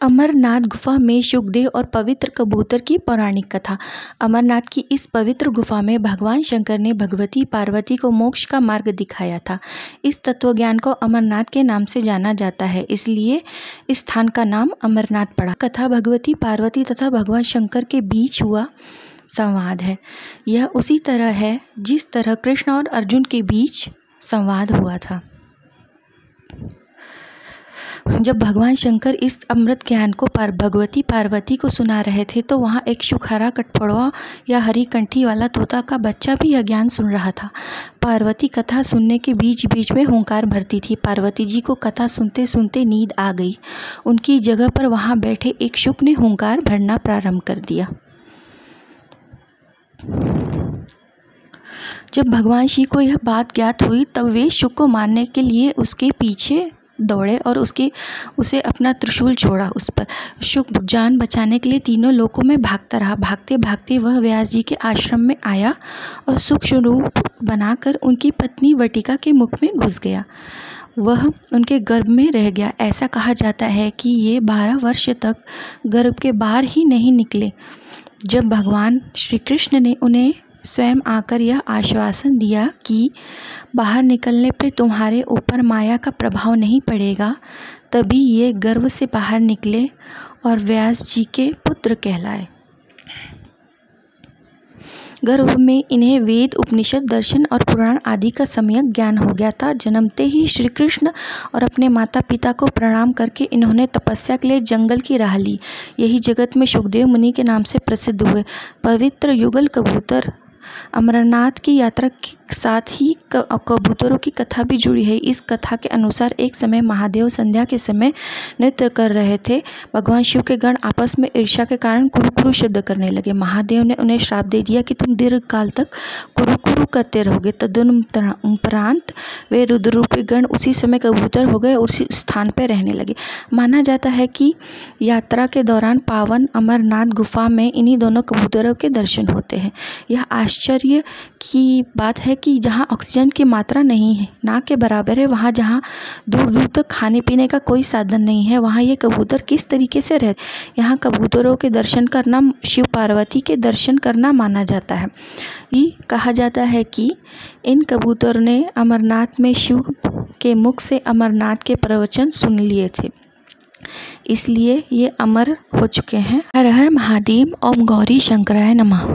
अमरनाथ गुफा में शुकदेव और पवित्र कबूतर की पौराणिक कथा। अमरनाथ की इस पवित्र गुफा में भगवान शंकर ने भगवती पार्वती को मोक्ष का मार्ग दिखाया था। इस तत्वज्ञान को अमरनाथ के नाम से जाना जाता है, इसलिए इस स्थान का नाम अमरनाथ पड़ा। कथा भगवती पार्वती तथा भगवान शंकर के बीच हुआ संवाद है। यह उसी तरह है जिस तरह कृष्ण और अर्जुन के बीच संवाद हुआ था। जब भगवान शंकर इस अमृत ज्ञान को भगवती पार्वती को सुना रहे थे तो वहाँ एक सुखहरा कठफोड़वा या हरी कंठी वाला तोता का बच्चा भी यह ज्ञान सुन रहा था। पार्वती कथा सुनने के बीच बीच में हुंकार भरती थी। पार्वती जी को कथा सुनते सुनते नींद आ गई। उनकी जगह पर वहाँ बैठे एक शुक ने हुंकार भरना प्रारंभ कर दिया। जब भगवान शिव को यह बात ज्ञात हुई तब वे शुक को मारने के लिए उसके पीछे दौड़े और उसे अपना त्रिशूल छोड़ा उस पर। शुक जान बचाने के लिए तीनों लोकों में भागता रहा। भागते भागते वह व्यास जी के आश्रम में आया और सूक्ष्म रूप बनाकर उनकी पत्नी वटिका के मुख में घुस गया। वह उनके गर्भ में रह गया। ऐसा कहा जाता है कि ये 12 वर्ष तक गर्भ के बाहर ही नहीं निकले। जब भगवान श्री कृष्ण ने उन्हें स्वयं आकर यह आश्वासन दिया कि बाहर निकलने पर तुम्हारे ऊपर माया का प्रभाव नहीं पड़ेगा, तभी ये गर्भ से बाहर निकले और व्यास जी के पुत्र कहलाए। गर्भ में इन्हें वेद, उपनिषद, दर्शन और पुराण आदि का सम्यक ज्ञान हो गया था। जन्मते ही श्री कृष्ण और अपने माता पिता को प्रणाम करके इन्होंने तपस्या के लिए जंगल की राह ली। यही जगत में शुकदेव मुनि के नाम से प्रसिद्ध हुए। पवित्र युगल कबूतर अमरनाथ की यात्रा के साथ ही कबूतरों की कथा भी जुड़ी है। इस कथा के अनुसार एक समय महादेव संध्या के समय नृत्य कर रहे थे। भगवान शिव के गण आपस में ईर्ष्या के कारण कुरु कुरु शब्द करने लगे। महादेव ने उन्हें श्राप दे दिया कि तुम दीर्घ काल तक कुरु कुरु करते रहोगे। तदुपरांत वे रुद्र रूपी गण उसी समय कबूतर हो गए और उसी स्थान पर रहने लगे। माना जाता है कि यात्रा के दौरान पावन अमरनाथ गुफा में इन्हीं दोनों कबूतरों के दर्शन होते हैं। यह आश्चर्य की बात है कि जहाँ ऑक्सीजन की मात्रा नहीं है, ना के बराबर है, वहाँ जहाँ दूर दूर तक खाने पीने का कोई साधन नहीं है, वहाँ ये कबूतर किस तरीके से रहते। यहाँ कबूतरों के दर्शन करना शिव पार्वती के दर्शन करना माना जाता है। ये कहा जाता है कि इन कबूतरों ने अमरनाथ में शिव के मुख से अमरनाथ के प्रवचन सुन लिए थे, इसलिए ये अमर हो चुके हैं। हर हर महादेव। ओम गौरी शंकराय नमः।